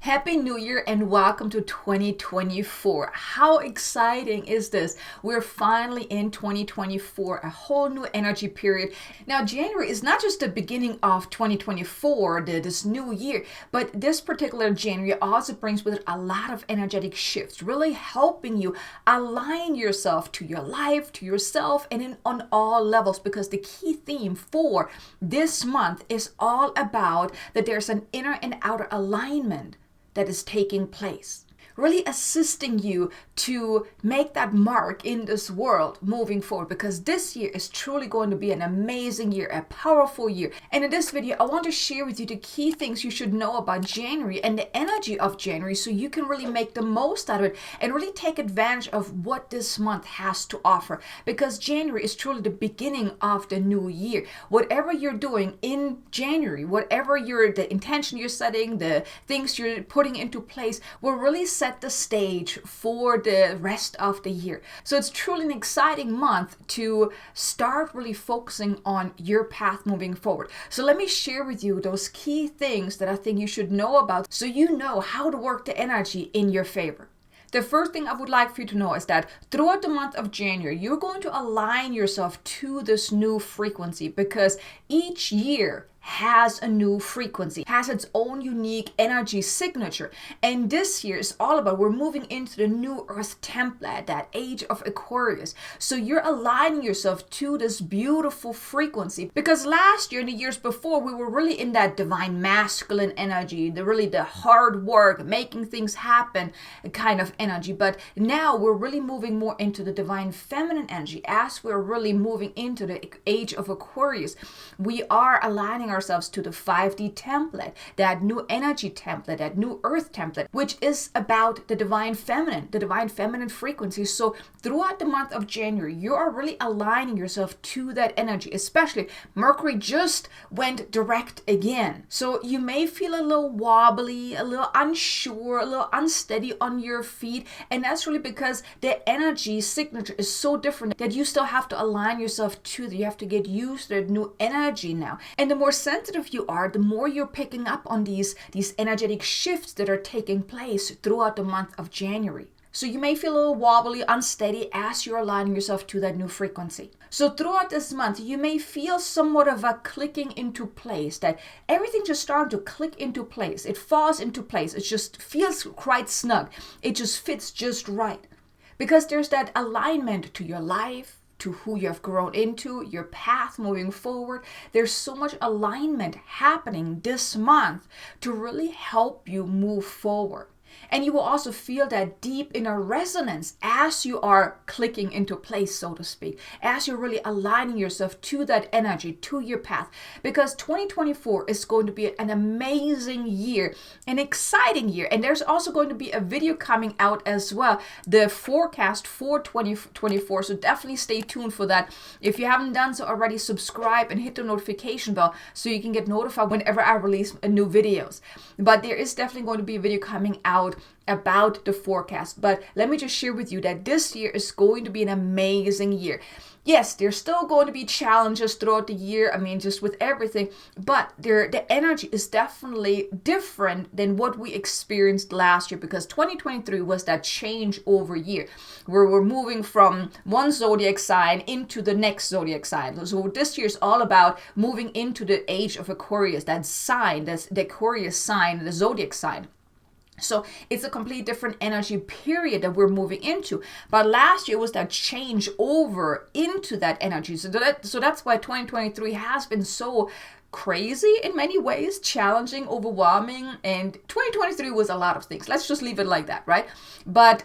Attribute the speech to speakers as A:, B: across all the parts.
A: Happy New Year and welcome to 2024. How exciting is this? We're finally in 2024, a whole new energy period. Now, January is not just the beginning of 2024, this new year, but this particular January also brings with it a lot of energetic shifts, really helping you align yourself to your life, to yourself, and on all levels, because the key theme for this month is all about that there's an inner and outer alignment that is taking place, really assisting you to make that mark in this world moving forward, because this year is truly going to be an amazing year, a powerful year. And in this video, I want to share with you the key things you should know about January and the energy of January, so you can really make the most out of it and really take advantage of what this month has to offer, because January is truly the beginning of the new year. Whatever you're doing in January, whatever the intention you're setting, the things you're putting into place will really set the stage for the rest of the year. So it's truly an exciting month to start really focusing on your path moving forward. So let me share with you those key things that I think you should know about, so you know how to work the energy in your favor. The first thing I would like for you to know is that throughout the month of January, you're going to align yourself to this new frequency, because each year has a new frequency, has its own unique energy signature. And this year is all about, we're moving into the new earth template, that age of Aquarius. So you're aligning yourself to this beautiful frequency, because last year and the years before, we were really in that divine masculine energy, the hard work, making things happen kind of energy. But now we're really moving more into the divine feminine energy. As we're really moving into the age of Aquarius, we are aligning ourselves to the 5D template, that new energy template, that new earth template, which is about the divine feminine frequency. So throughout the month of January, you are really aligning yourself to that energy. Especially Mercury just went direct again, so you may feel a little wobbly, a little unsure, a little unsteady on your feet, and that's really because the energy signature is so different that you still have to align yourself to that. You have to get used to the new energy now. And the more sensitive you are, the more you're picking up on these energetic shifts that are taking place throughout the month of January. So you may feel a little wobbly, unsteady as you're aligning yourself to that new frequency. So throughout this month, you may feel somewhat of a clicking into place, that everything just starting to click into place. It falls into place. It just feels quite snug. It just fits just right, because there's that alignment to your life, to who you have grown into, your path moving forward. There's so much alignment happening this month to really help you move forward. And you will also feel that deep inner resonance as you are clicking into place, so to speak, as you're really aligning yourself to that energy, to your path. Because 2024 is going to be an amazing year, an exciting year. And there's also going to be a video coming out as well, the forecast for 2024. So definitely stay tuned for that. If you haven't done so already, subscribe and hit the notification bell so you can get notified whenever I release new videos. But there is definitely going to be a video coming out about the forecast. But let me just share with you that this year is going to be an amazing year. Yes, there's still going to be challenges throughout the year. I mean, just with everything, but the energy is definitely different than what we experienced last year, because 2023 was that changeover year where we're moving from one zodiac sign into the next zodiac sign. So this year is all about moving into the age of Aquarius, that sign, that's the Aquarius sign, the zodiac sign. So it's a completely different energy period that we're moving into. But last year was that change over into that energy. So that's why 2023 has been so crazy in many ways, challenging, overwhelming, and 2023 was a lot of things. Let's just leave it like that, right? But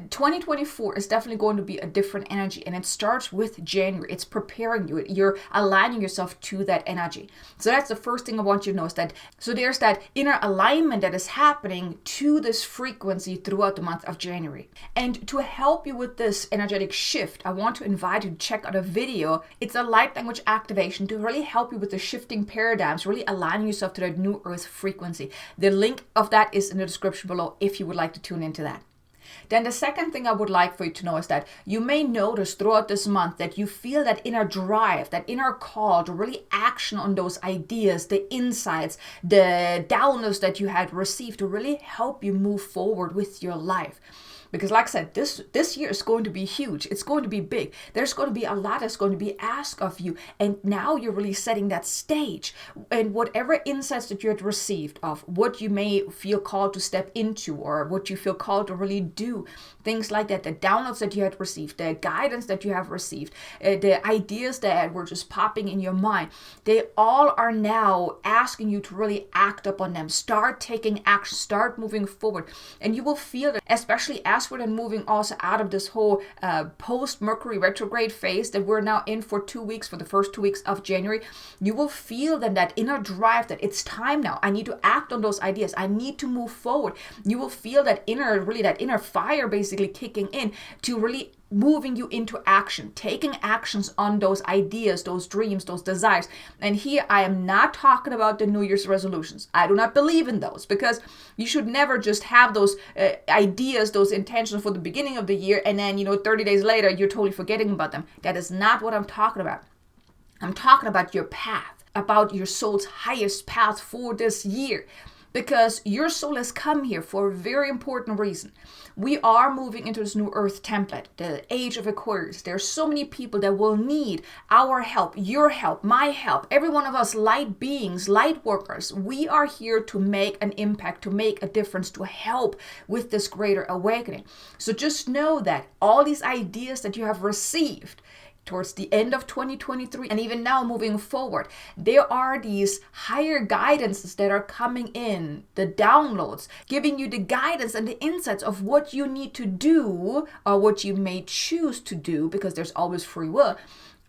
A: 2024 is definitely going to be a different energy, and it starts with January. It's preparing you. You're aligning yourself to that energy. So that's the first thing I want you to know, is that so there's that inner alignment that is happening to this frequency throughout the month of January. And to help you with this energetic shift, I want to invite you to check out a video. It's a light language activation to really help you with the shifting paradigms, really aligning yourself to that new earth frequency. The link of that is in the description below if you would like to tune into that. Then the second thing I would like for you to know is that you may notice throughout this month that you feel that inner drive, that inner call to really action on those ideas, the insights, the downloads that you had received to really help you move forward with your life. Because like I said, this year is going to be huge. It's going to be big. There's going to be a lot that's going to be asked of you. And now you're really setting that stage. And whatever insights that you had received of what you may feel called to step into or what you feel called to really do, things like that, the downloads that you had received, the guidance that you have received, the ideas that were just popping in your mind, they all are now asking you to really act upon them. Start taking action, start moving forward. And you will feel that, especially as we're then moving also out of this whole post-Mercury retrograde phase that we're now in for 2 weeks, for the first 2 weeks of January, you will feel then that inner drive that it's time now. I need to act on those ideas. I need to move forward. You will feel that inner fire basically kicking in to really moving you into action, taking actions on those ideas, those dreams, those desires. And here I am not talking about the New Year's resolutions. I do not believe in those, because you should never just have those ideas, those intentions for the beginning of the year, and then 30 days later you're totally forgetting about them. That is not what I'm talking about. I'm talking about your path, about your soul's highest path for this year. Because your soul has come here for a very important reason. We are moving into this new earth template, the age of Aquarius. There are so many people that will need our help, your help, my help. Every one of us light beings, light workers. We are here to make an impact, to make a difference, to help with this greater awakening. So just know that all these ideas that you have received towards the end of 2023 and even now moving forward, there are these higher guidances that are coming in, the downloads, giving you the guidance and the insights of what you need to do or what you may choose to do, because there's always free will,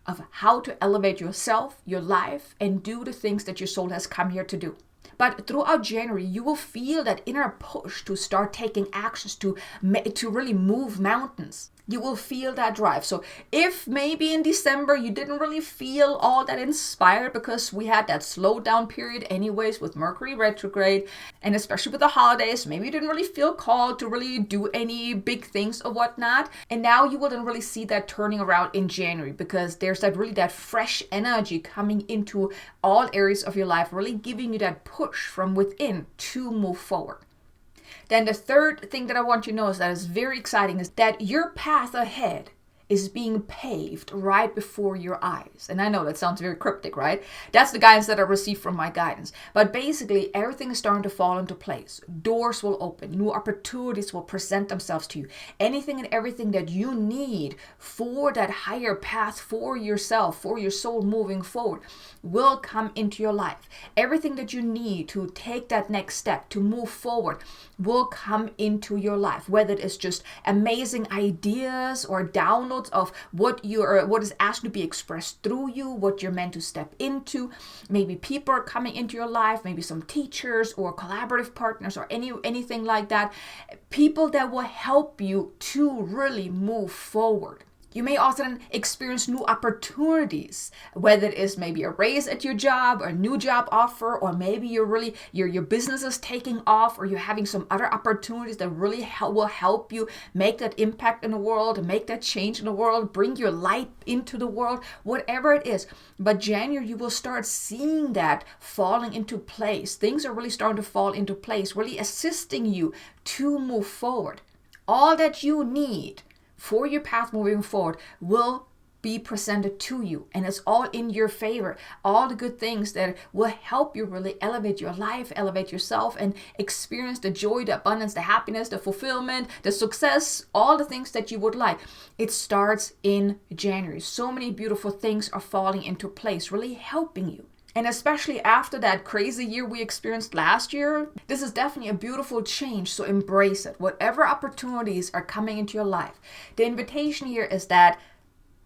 A: of how to elevate yourself, your life, and do the things that your soul has come here to do. But throughout January, you will feel that inner push to start taking actions, to really move mountains. You will feel that drive. So if maybe in December you didn't really feel all that inspired because we had that slow down period anyways with Mercury retrograde, and especially with the holidays, maybe you didn't really feel called to really do any big things or whatnot. And now you will then really see that turning around in January, because there's that fresh energy coming into all areas of your life, really giving you that push from within to move forward. Then the third thing that I want you to know is that is very exciting is that your path ahead is being paved right before your eyes. And I know that sounds very cryptic, right? That's the guidance that I received from my guidance. But basically, everything is starting to fall into place. Doors will open. New opportunities will present themselves to you. Anything and everything that you need for that higher path for yourself, for your soul moving forward, will come into your life. Everything that you need to take that next step, to move forward, will come into your life. Whether it is just amazing ideas or downloads of what is asked to be expressed through you, what you're meant to step into. Maybe people are coming into your life, maybe some teachers or collaborative partners or anything like that. People that will help you to really move forward. You may also then experience new opportunities, whether it is maybe a raise at your job or a new job offer, or maybe your business is taking off, or you're having some other opportunities that really will help you make that impact in the world, make that change in the world, bring your light into the world, whatever it is. But January, you will start seeing that falling into place. Things are really starting to fall into place, really assisting you to move forward. All that you need for your path moving forward will be presented to you, and it's all in your favor. All the good things that will help you really elevate your life, elevate yourself, and experience the joy, the abundance, the happiness, the fulfillment, the success, all the things that you would like. It starts in January. So many beautiful things are falling into place, really helping you. And especially after that crazy year we experienced last year, this is definitely a beautiful change, so embrace it. Whatever opportunities are coming into your life, the invitation here is that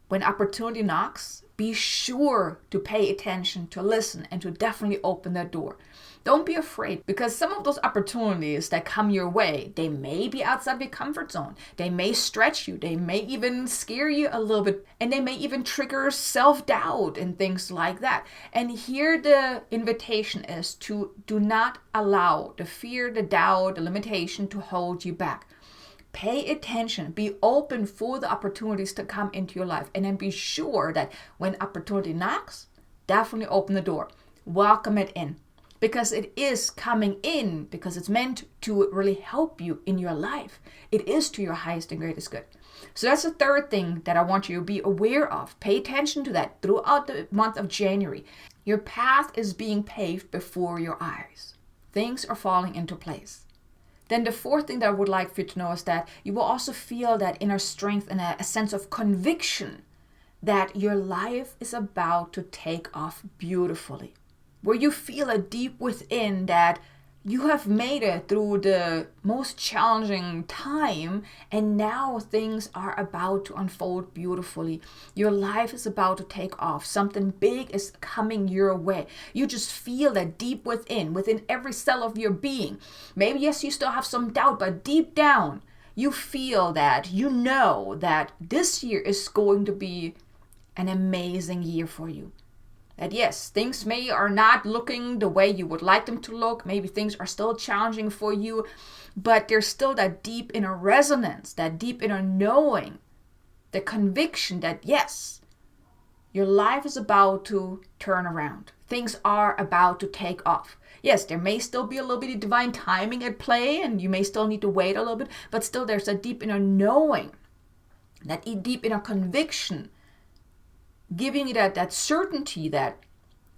A: when opportunity knocks, be sure to pay attention, to listen, and to definitely open that door. Don't be afraid, because some of those opportunities that come your way, they may be outside of your comfort zone. They may stretch you. They may even scare you a little bit, and they may even trigger self-doubt and things like that. And here the invitation is to do not allow the fear, the doubt, the limitation to hold you back. pay attention, be open for the opportunities to come into your life, and then be sure that when opportunity knocks, definitely open the door, welcome it in, because it is coming in, because it's meant to really help you in your life. It is to your highest and greatest good. So that's the third thing that I want you to be aware of. Pay attention to that throughout the month of January. Your path is being paved before your eyes. Things are falling into place. Then the fourth thing that I would like for you to know is that you will also feel that inner strength and a sense of conviction that your life is about to take off beautifully. Where you feel it deep within that you have made it through the most challenging time, and now things are about to unfold beautifully. Your life is about to take off. Something big is coming your way. You just feel that deep within every cell of your being. Maybe, yes, you still have some doubt, but deep down, you feel that, you know that this year is going to be an amazing year for you. That yes, things are not looking the way you would like them to look. Maybe things are still challenging for you, but there's still that deep inner resonance, that deep inner knowing, the conviction that yes, your life is about to turn around. Things are about to take off. Yes, there may still be a little bit of divine timing at play, and you may still need to wait a little bit, but still there's a deep inner knowing, that deep inner conviction, giving you that certainty that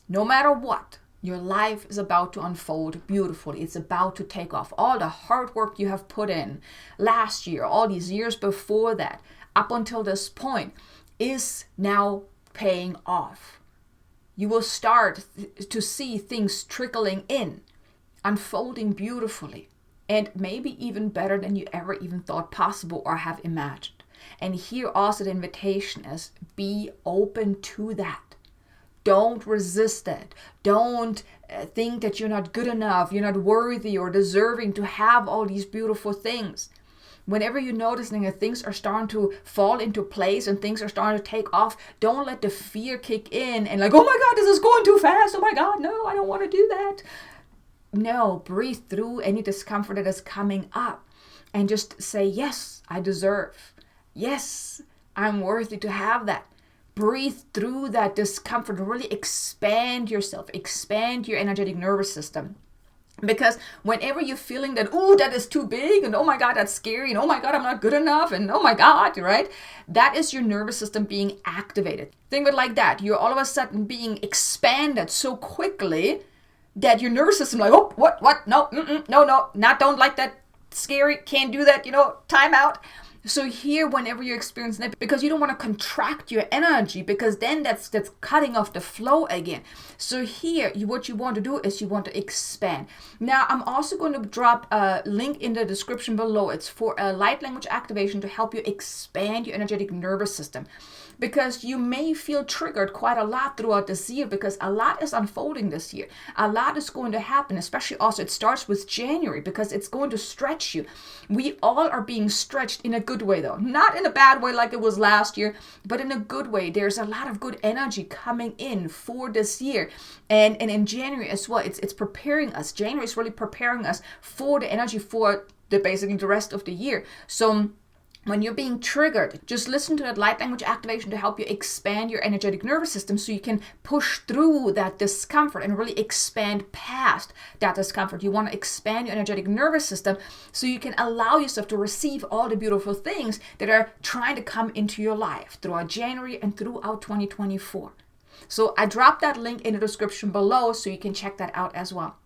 A: no matter what, your life is about to unfold beautifully. It's about to take off. All the hard work you have put in last year, all these years before that, up until this point, is now paying off. You will start to see things trickling in, unfolding beautifully, and maybe even better than you ever even thought possible or have imagined. And here also the invitation is be open to that. Don't resist it. Don't think that you're not good enough, you're not worthy or deserving to have all these beautiful things. Whenever you're noticing that things are starting to fall into place and things are starting to take off, don't let the fear kick in and like, oh my God, this is going too fast. Oh my God, no, I don't want to do that. No, breathe through any discomfort that is coming up and just say, yes, I deserve. Yes, I'm worthy to have that. Breathe through that discomfort. Really expand yourself. Expand your energetic nervous system. Because whenever you're feeling that, oh, that is too big, and oh my God, that's scary, and oh my God, I'm not good enough, and oh my God, right? That is your nervous system being activated. Think of it like that. You're all of a sudden being expanded so quickly that your nervous system like, oh, what, no, not don't like that, scary, can't do that, time out. So here, whenever you're experiencing it, because you don't want to contract your energy, because then that's cutting off the flow again. So here, what you want to do is you want to expand. Now, I'm also going to drop a link in the description below. It's for a light language activation to help you expand your energetic nervous system. Because you may feel triggered quite a lot throughout this year, because a lot is unfolding this year. A lot is going to happen, especially also it starts with January, because it's going to stretch you. We all are being stretched in a good way though. Not in a bad way like it was last year, but in a good way. There's a lot of good energy coming in for this year. And in January as well, it's preparing us. January is really preparing us for the energy for basically the rest of the year. So when you're being triggered, just listen to that light language activation to help you expand your energetic nervous system so you can push through that discomfort and really expand past that discomfort. You want to expand your energetic nervous system so you can allow yourself to receive all the beautiful things that are trying to come into your life throughout January and throughout 2024. So I dropped that link in the description below so you can check that out as well.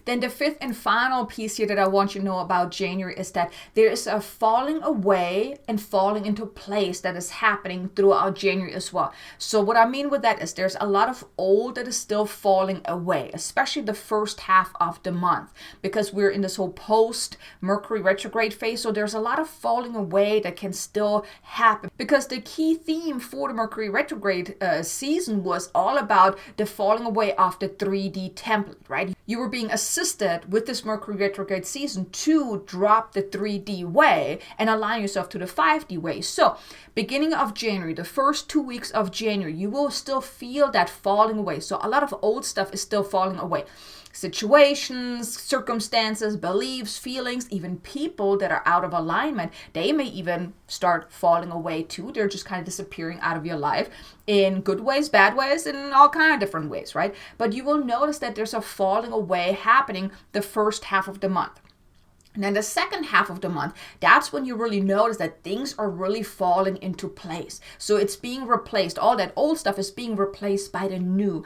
A: Then the fifth and final piece here that I want you to know about January is that there is a falling away and falling into place that is happening throughout January as well. So what I mean with that is there's a lot of old that is still falling away, especially the first half of the month, because we're in this whole post-Mercury retrograde phase. So there's a lot of falling away that can still happen, because the key theme for the Mercury retrograde season was all about the falling away of the 3D template, right? You were being assisted with this Mercury retrograde season to drop the 3D way and align yourself to the 5D way. So beginning of January, the first 2 weeks of January, you will still feel that falling away. So a lot of old stuff is still falling away. situations, circumstances, beliefs, feelings, even people that are out of alignment, they may even start falling away too. They're just kind of disappearing out of your life in good ways, bad ways, and all kind of different ways, right? But you will notice that there's a falling away happening the first half of the month. And then the second half of the month, that's when you really notice that things are really falling into place. So it's being replaced. All that old stuff is being replaced by the new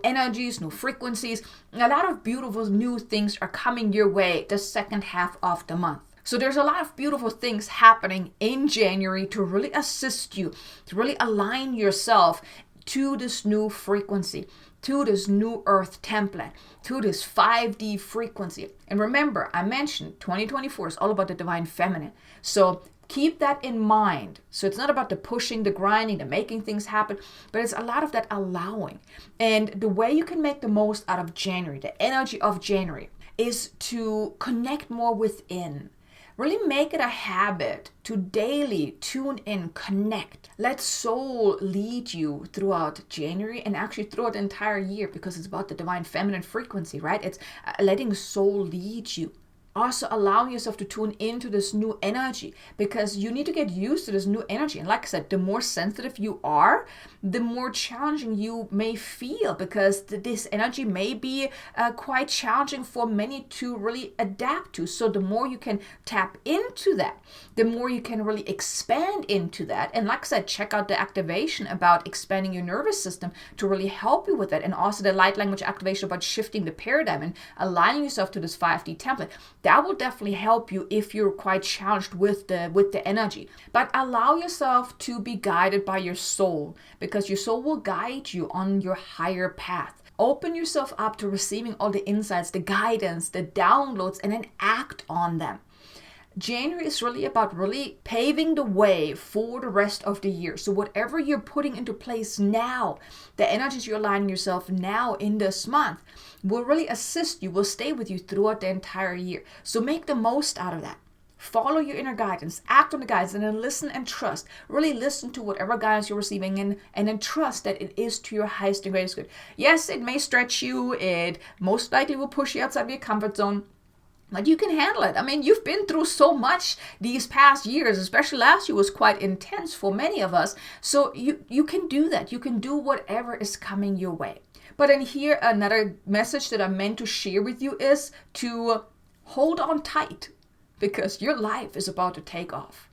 A: energies, new frequencies. A lot of beautiful new things are coming your way the second half of the month. So there's a lot of beautiful things happening in January to really assist you, to really align yourself to this new frequency, to this new earth template, to this 5D frequency. And remember, I mentioned 2024 is all about the divine feminine. So keep that in mind. So it's not about the pushing, the grinding, the making things happen, but it's a lot of that allowing. And the way you can make the most out of January, the energy of January, is to connect more within. Really make it a habit to daily tune in, connect. Let soul lead you throughout January and actually throughout the entire year, because it's about the divine feminine frequency, right? It's letting soul lead you. Also allowing yourself to tune into this new energy, because you need to get used to this new energy. And like I said, the more sensitive you are, the more challenging you may feel, because this energy may be quite challenging for many to really adapt to. So the more you can tap into that, the more you can really expand into that. And like I said, check out the activation about expanding your nervous system to really help you with that. And also the light language activation about shifting the paradigm and aligning yourself to this 5D template. That will definitely help you if you're quite challenged with the energy. But allow yourself to be guided by your soul, because your soul will guide you on your higher path. Open yourself up to receiving all the insights, the guidance, the downloads, and then act on them. January is really about really paving the way for the rest of the year. So whatever you're putting into place now, the energies you're aligning yourself now in this month will really assist you, will stay with you throughout the entire year. So make the most out of that. Follow your inner guidance, act on the guidance, and then listen and trust. Really listen to whatever guidance you're receiving and then trust that it is to your highest and greatest good. Yes, it may stretch you. It most likely will push you outside of your comfort zone. But you can handle it. I mean, you've been through so much these past years, especially last year was quite intense for many of us. So you can do that. You can do whatever is coming your way. But in here, another message that I'm meant to share with you is to hold on tight, because your life is about to take off.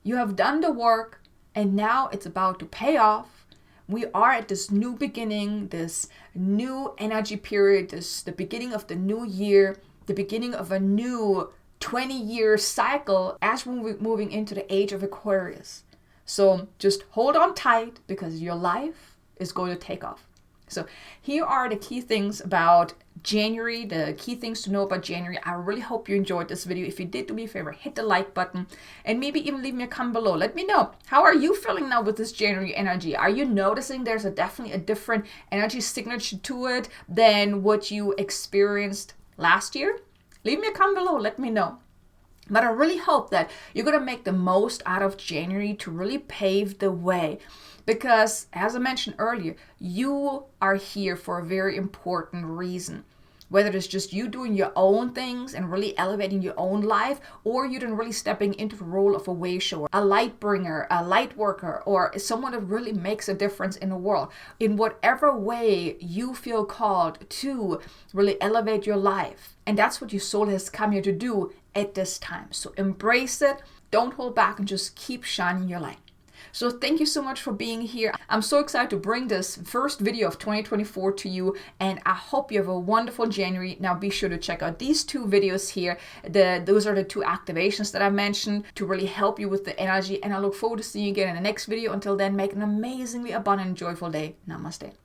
A: You have done the work, and now it's about to pay off. We are at this new beginning, this new energy period, the beginning of the new year, the beginning of a new 20-year cycle as we're moving into the age of Aquarius. So just hold on tight, because your life is going to take off. So here are the key things about January, the key things to know about January. I really hope you enjoyed this video. If you did, do me a favor, hit the like button and maybe even leave me a comment below. Let me know, how are you feeling now with this January energy? Are you noticing there's definitely a different energy signature to it than what you experienced last year? Leave me a comment below, let me know. But I really hope that you're going to make the most out of January to really pave the way. Because, as I mentioned earlier, you are here for a very important reason. Whether it's just you doing your own things and really elevating your own life, or you're then really stepping into the role of a way shower, a light bringer, a light worker, or someone that really makes a difference in the world. In whatever way you feel called to really elevate your life. And that's what your soul has come here to do at this time. So embrace it, don't hold back, and just keep shining your light. So thank you so much for being here. I'm so excited to bring this first video of 2024 to you, and I hope you have a wonderful January. Now be sure to check out these two videos here. Those are the two activations that I mentioned to really help you with the energy, and I look forward to seeing you again in the next video. Until then, make an amazingly abundant and joyful day. Namaste.